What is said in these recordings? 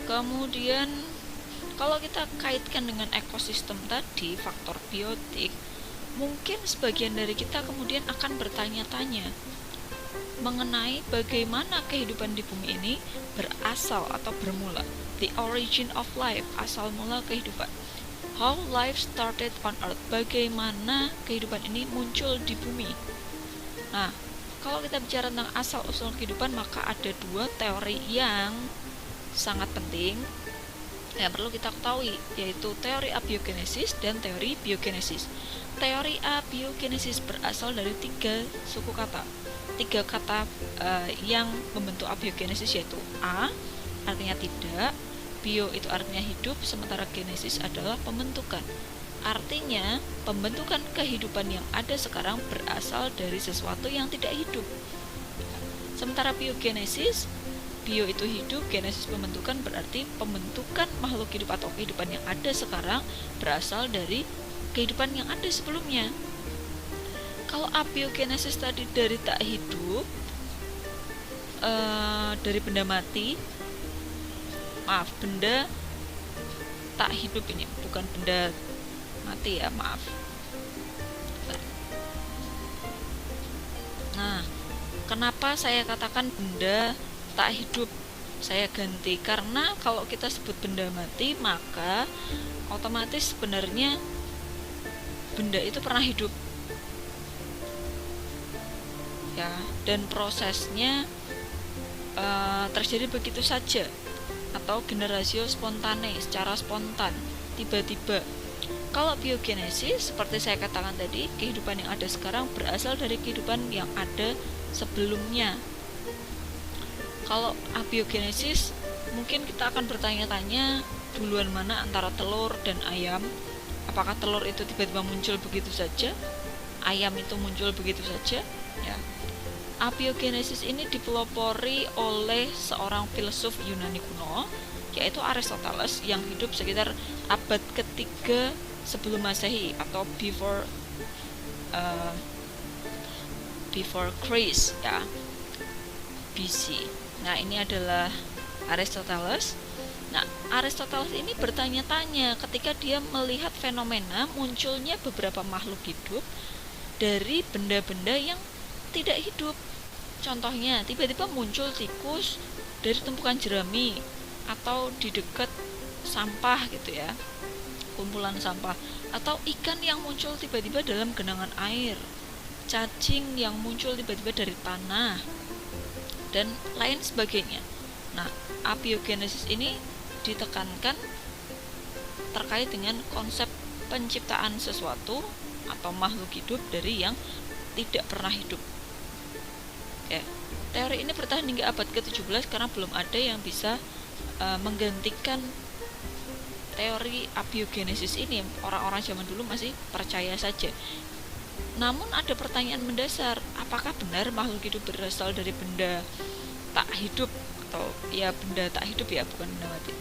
Kemudian kalau kita kaitkan dengan ekosistem tadi, faktor biotik, mungkin sebagian dari kita kemudian akan bertanya-tanya mengenai bagaimana kehidupan di bumi ini berasal atau bermula. The origin of life, asal mula kehidupan. How life started on earth, bagaimana kehidupan ini muncul di bumi. Nah, kalau kita bicara tentang asal-usul kehidupan, maka ada dua teori yang sangat penting yang perlu kita ketahui, yaitu teori abiogenesis dan teori biogenesis. Teori abiogenesis berasal dari tiga kata yang membentuk abiogenesis, yaitu a artinya tidak, bio itu artinya hidup, sementara genesis adalah pembentukan. Artinya pembentukan kehidupan yang ada sekarang berasal dari sesuatu yang tidak hidup. Sementara biogenesis, bio itu hidup, genesis pembentukan, berarti pembentukan makhluk hidup atau kehidupan yang ada sekarang berasal dari kehidupan yang ada sebelumnya. Kalau abiogenesis tadi dari tak hidup, dari benda mati, benda tak hidup ini, bukan benda mati ya, maaf. Nah, kenapa saya katakan benda tak hidup? Saya ganti, karena kalau kita sebut benda mati, maka otomatis sebenarnya benda itu pernah hidup ya, dan prosesnya terjadi begitu saja, atau generasio spontane, secara spontan, tiba-tiba. Kalau biogenesis, seperti saya katakan tadi, kehidupan yang ada sekarang berasal dari kehidupan yang ada sebelumnya. Kalau abiogenesis, mungkin kita akan bertanya-tanya duluan mana antara telur dan ayam. Apakah telur itu tiba-tiba muncul begitu saja? Ayam itu muncul begitu saja? Ya. Abiogenesis ini dipelopori oleh seorang filsuf Yunani kuno, yaitu Aristoteles, yang hidup sekitar abad ketiga sebelum Masehi atau before Christ ya, BC. Nah, ini adalah Aristoteles. Nah, Aristoteles ini bertanya-tanya ketika dia melihat fenomena munculnya beberapa makhluk hidup dari benda-benda yang tidak hidup. Contohnya, tiba-tiba muncul tikus dari tumpukan jerami atau di dekat sampah gitu ya, kumpulan sampah, atau ikan yang muncul tiba-tiba dalam genangan air, cacing yang muncul tiba-tiba dari tanah, dan lain sebagainya. Nah, abiogenesis ini ditekankan terkait dengan konsep penciptaan sesuatu atau makhluk hidup dari yang tidak pernah hidup. Ya, teori ini bertahan hingga abad ke-17 karena belum ada yang bisa menggantikan teori abiogenesis ini. Orang-orang zaman dulu masih percaya saja. Namun ada pertanyaan mendasar, apakah benar makhluk hidup berasal dari benda tak hidup, atau ya benda tak hidup ya, bukan benda mati.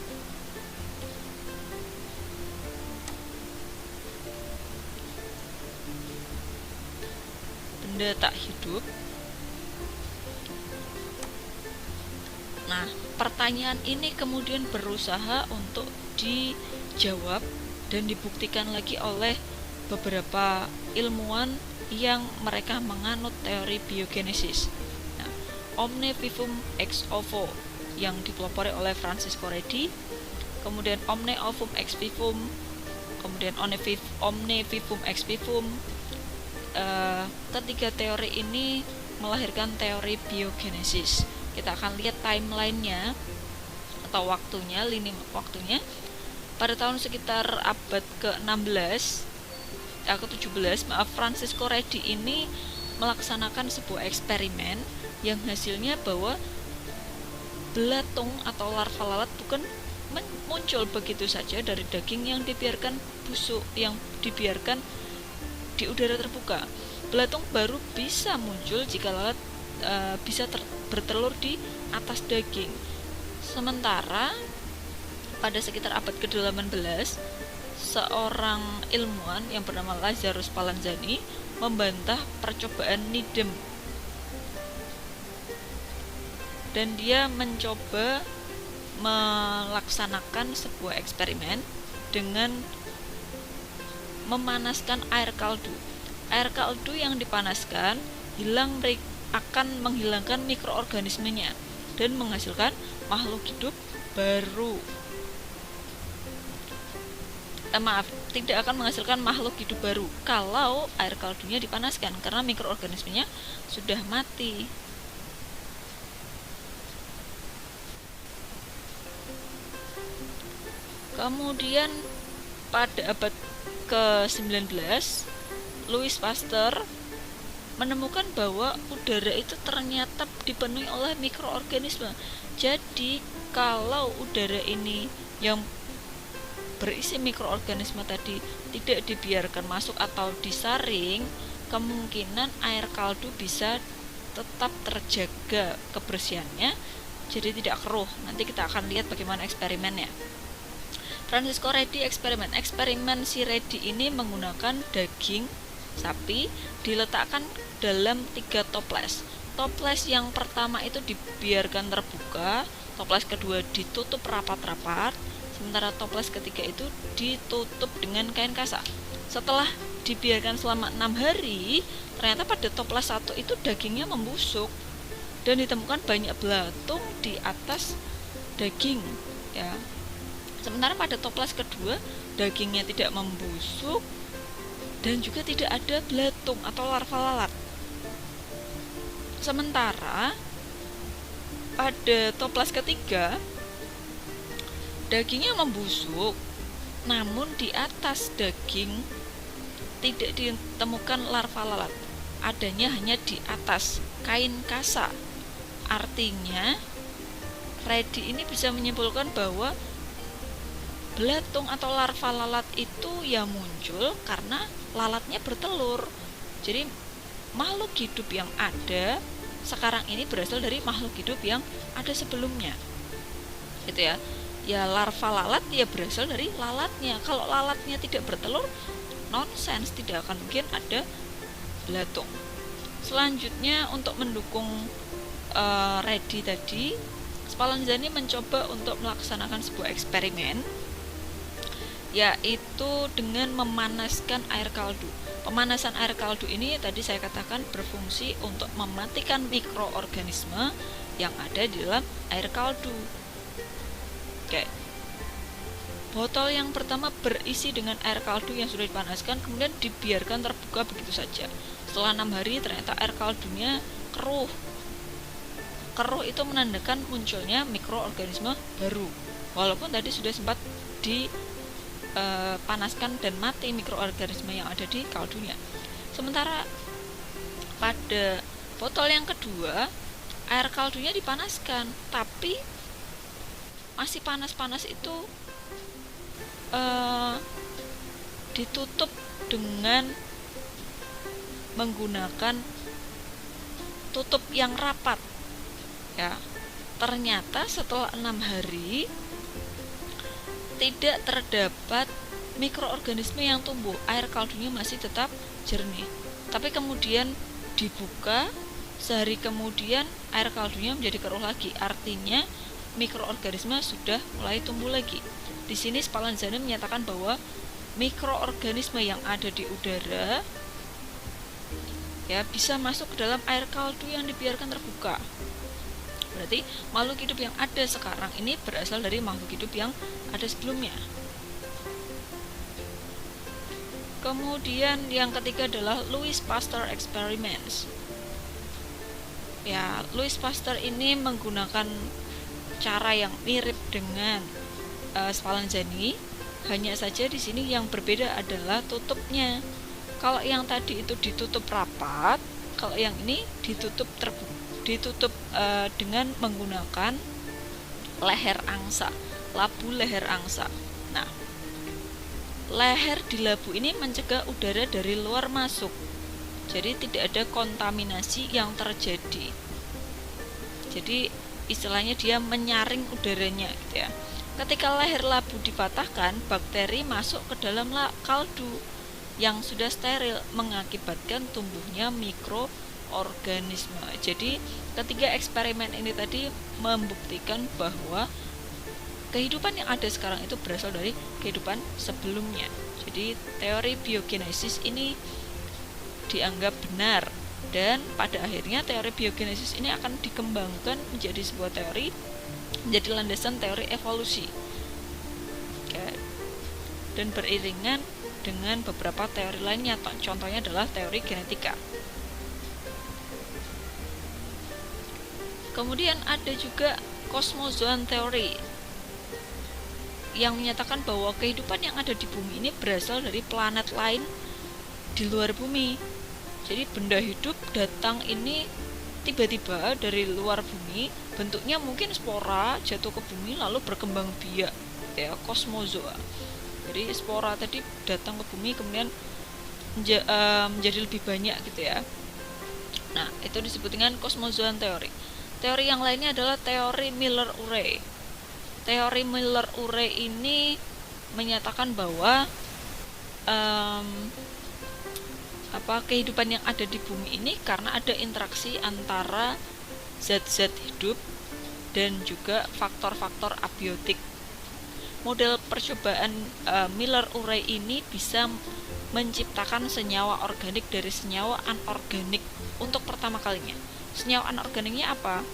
Benda tak hidup. Nah, pertanyaan ini kemudian berusaha untuk dijawab dan dibuktikan lagi oleh beberapa ilmuwan yang mereka menganut teori biogenesis. Nah, Omne Vivum Ex Ovo yang dipelopori oleh Francisco Redi, kemudian Omne Ovum Ex Vivum, kemudian Omne Vivum Ex Vivum. Ketiga teori ini melahirkan teori biogenesis. Kita akan lihat timelinenya atau waktunya, lini waktunya. Pada tahun sekitar abad ke-16 ke-17, Francisco Redi ini melaksanakan sebuah eksperimen yang hasilnya bahwa belatung atau larva lalat bukan muncul begitu saja dari daging yang dibiarkan busuk, yang dibiarkan di udara terbuka. Belatung baru bisa muncul jika lalat bisa bertelur di atas daging. Sementara pada sekitar abad ke-18, seorang ilmuwan yang bernama Lazarus Spallanzani membantah percobaan Needham, dan dia mencoba melaksanakan sebuah eksperimen dengan memanaskan air kaldu. Air kaldu yang dipanaskan akan menghilangkan mikroorganismenya dan menghasilkan makhluk hidup baru. Tidak akan menghasilkan makhluk hidup baru kalau air kaldunya dipanaskan, karena mikroorganismenya sudah mati. Kemudian pada abad ke-19, Louis Pasteur menemukan bahwa udara itu ternyata dipenuhi oleh mikroorganisme. Jadi kalau udara ini yang berisi mikroorganisme tadi tidak dibiarkan masuk atau disaring, kemungkinan air kaldu bisa tetap terjaga kebersihannya, jadi tidak keruh. Nanti kita akan lihat bagaimana eksperimennya. Francisco Redi eksperimen si Redi ini menggunakan daging sapi diletakkan dalam 3 toples. Toples yang pertama itu dibiarkan terbuka, toples kedua ditutup rapat-rapat, sementara toples ketiga itu ditutup dengan kain kasa. Setelah dibiarkan selama 6 hari, ternyata pada toples 1 itu dagingnya membusuk dan ditemukan banyak belatung di atas daging, ya. Sementara pada toples kedua dagingnya tidak membusuk dan juga tidak ada belatung atau larva lalat. Sementara pada toples ketiga dagingnya membusuk, namun di atas daging tidak ditemukan larva lalat, adanya hanya di atas kain kasa. Artinya Redi ini bisa menyimpulkan bahwa belatung atau larva lalat itu ya muncul karena lalatnya bertelur. Jadi makhluk hidup yang ada sekarang ini berasal dari makhluk hidup yang ada sebelumnya, gitu ya. Ya larva lalat ya berasal dari lalatnya. Kalau lalatnya tidak bertelur, nonsens, tidak akan mungkin ada belatung. Selanjutnya untuk mendukung Redi tadi, Spallanzani mencoba untuk melaksanakan sebuah eksperimen, yaitu dengan memanaskan air kaldu. Pemanasan air kaldu ini tadi saya katakan berfungsi untuk mematikan mikroorganisme yang ada di dalam air kaldu. Oke. Botol yang pertama berisi dengan air kaldu yang sudah dipanaskan, kemudian dibiarkan terbuka begitu saja. Setelah 6 hari ternyata air kaldunya keruh. Keruh itu menandakan munculnya mikroorganisme baru, walaupun tadi sudah sempat dipanaskan dan mati mikroorganisme yang ada di kaldunya. Sementara pada botol yang kedua air kaldunya dipanaskan, tapi masih panas-panas itu ditutup dengan menggunakan tutup yang rapat, ya. Ternyata setelah 6 hari tidak terdapat mikroorganisme yang tumbuh, air kaldunya masih tetap jernih. Tapi kemudian dibuka, sehari kemudian air kaldunya menjadi keruh lagi, artinya mikroorganisme sudah mulai tumbuh lagi. Di sini Spallanzani menyatakan bahwa mikroorganisme yang ada di udara ya bisa masuk ke dalam air kaldu yang dibiarkan terbuka. Berarti makhluk hidup yang ada sekarang ini berasal dari makhluk hidup yang ada sebelumnya. Kemudian yang ketiga adalah Louis Pasteur experiments. Ya, Louis Pasteur ini menggunakan cara yang mirip dengan Spallanzani, hanya saja di sini yang berbeda adalah tutupnya. Kalau yang tadi itu ditutup rapat, kalau yang ini ditutup dengan menggunakan leher angsa, labu leher angsa. Nah, leher di labu ini mencegah udara dari luar masuk, jadi tidak ada kontaminasi yang terjadi. Jadi istilahnya dia menyaring udaranya, gitu ya. Ketika leher labu dipatahkan, bakteri masuk ke dalam kaldu. yang sudah steril mengakibatkan tumbuhnya mikroorganisme. Jadi ketiga eksperimen ini tadi membuktikan bahwa kehidupan yang ada sekarang itu berasal dari kehidupan sebelumnya. Jadi teori biogenesis ini dianggap benar, dan pada akhirnya teori biogenesis ini akan dikembangkan menjadi sebuah teori, menjadi landasan teori evolusi. Dan beriringan dengan beberapa teori lainnya, contohnya adalah teori genetika. Kemudian ada juga kosmozoan teori yang menyatakan bahwa kehidupan yang ada di bumi ini berasal dari planet lain di luar bumi. Jadi benda hidup datang ini tiba-tiba dari luar bumi, bentuknya mungkin spora, jatuh ke bumi lalu berkembang biak, ya, kosmozoa. Jadi spora tadi datang ke bumi kemudian menjadi lebih banyak gitu ya. Nah, itu disebut dengan kosmozoan teori. Teori yang lainnya adalah teori Miller-Urey. Teori Miller-Urey ini menyatakan bahwa kehidupan yang ada di bumi ini karena ada interaksi antara zat-zat hidup dan juga faktor-faktor abiotik. Model percobaan Miller-Urey ini bisa menciptakan senyawa organik dari senyawa anorganik untuk pertama kalinya. Senyawa anorganiknya apa?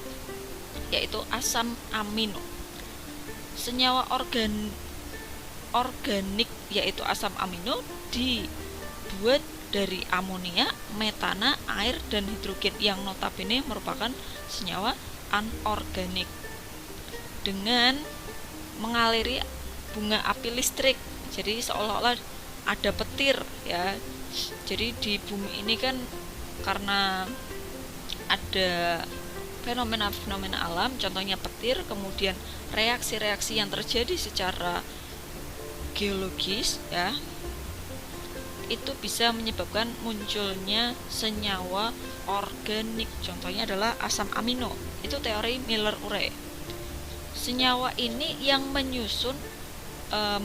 Yaitu asam amino. Senyawa organik yaitu asam amino dibuat dari amonia, metana, air, dan hidrogen yang notabene merupakan senyawa anorganik dengan mengaliri bunga api listrik. Jadi seolah-olah ada petir ya. Jadi di bumi ini kan karena ada fenomena-fenomena alam, contohnya petir, kemudian reaksi-reaksi yang terjadi secara geologis ya, itu bisa menyebabkan munculnya senyawa organik. Contohnya adalah asam amino. Itu teori Miller-Urey. Senyawa ini yang menyusun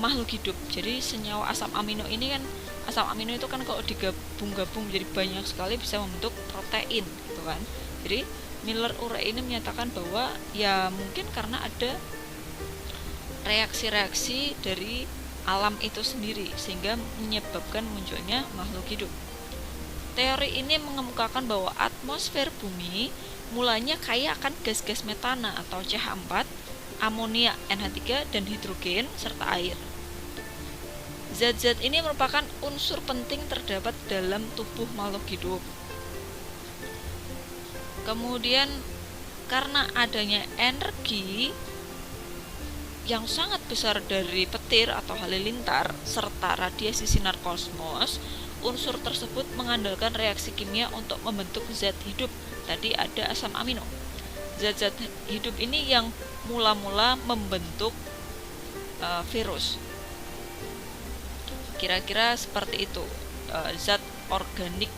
makhluk hidup. Jadi senyawa asam amino ini kan, asam amino itu kan kalau digabung-gabung jadi banyak sekali bisa membentuk protein gitu kan. Jadi Miller-Urey ini menyatakan bahwa ya mungkin karena ada reaksi-reaksi dari alam itu sendiri sehingga menyebabkan munculnya makhluk hidup. Teori ini mengemukakan bahwa atmosfer bumi mulanya kaya akan gas-gas metana atau CH4, amonia NH3 dan hidrogen serta air. Zat-zat ini merupakan unsur penting terdapat dalam tubuh makhluk hidup. Kemudian karena adanya energi yang sangat besar dari petir atau halilintar serta radiasi sinar kosmos, unsur tersebut mengandalkan reaksi kimia untuk membentuk zat hidup. Tadi ada asam amino. Zat-zat hidup ini yang mula-mula membentuk virus. Kira-kira seperti itu, zat organik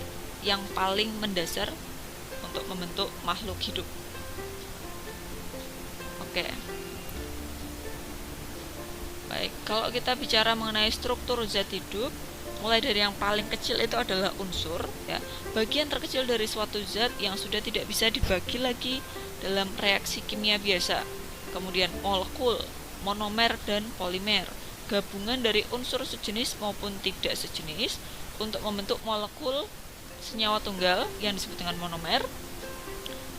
yang paling mendasar untuk membentuk makhluk hidup. Oke. Baik, kalau kita bicara mengenai struktur zat hidup, mulai dari yang paling kecil itu adalah unsur ya, bagian terkecil dari suatu zat yang sudah tidak bisa dibagi lagi dalam reaksi kimia biasa. Kemudian molekul, monomer dan polimer, gabungan dari unsur sejenis maupun tidak sejenis untuk membentuk molekul senyawa tunggal yang disebut dengan monomer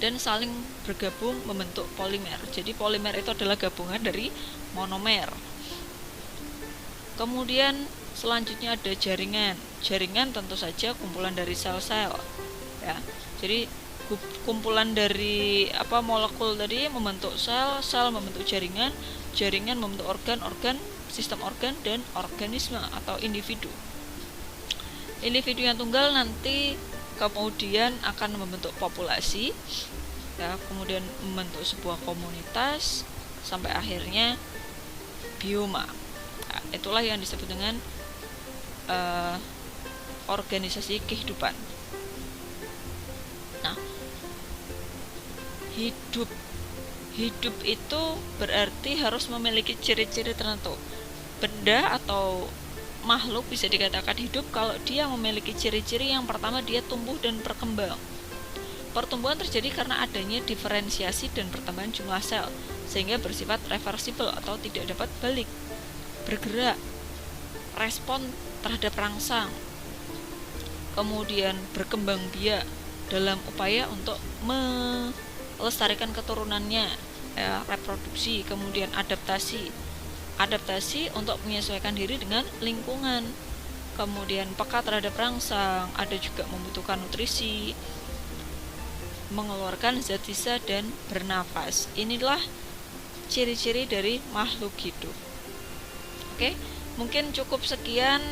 dan saling bergabung membentuk polimer. Jadi polimer itu adalah gabungan dari monomer. Kemudian selanjutnya ada jaringan. Jaringan tentu saja kumpulan dari sel-sel ya. Jadi kumpulan dari molekul tadi membentuk sel, sel membentuk jaringan, jaringan membentuk organ, sistem organ dan organisme atau individu. Individu yang tunggal nanti kemudian akan membentuk populasi ya, kemudian membentuk sebuah komunitas sampai akhirnya bioma. Nah, itulah yang disebut dengan organisasi kehidupan. Nah, hidup itu berarti harus memiliki ciri-ciri tertentu. Benda atau makhluk bisa dikatakan hidup kalau dia memiliki ciri-ciri yang pertama, dia tumbuh dan berkembang. Pertumbuhan terjadi karena adanya diferensiasi dan pertambahan jumlah sel, sehingga bersifat reversible atau tidak dapat balik. Bergerak, respon terhadap rangsang, kemudian berkembang biak dalam upaya untuk melestarikan keturunannya, reproduksi, kemudian adaptasi untuk menyesuaikan diri dengan lingkungan, kemudian peka terhadap rangsang, ada juga membutuhkan nutrisi, mengeluarkan zat sisa, dan bernafas. Inilah ciri-ciri dari makhluk hidup. Oke, mungkin cukup sekian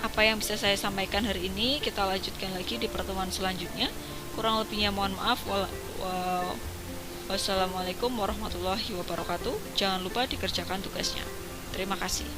apa yang bisa saya sampaikan hari ini. Kita lanjutkan lagi di pertemuan selanjutnya. Kurang lebihnya mohon maaf. Wassalamualaikum warahmatullahi wabarakatuh. Jangan lupa dikerjakan tugasnya. Terima kasih.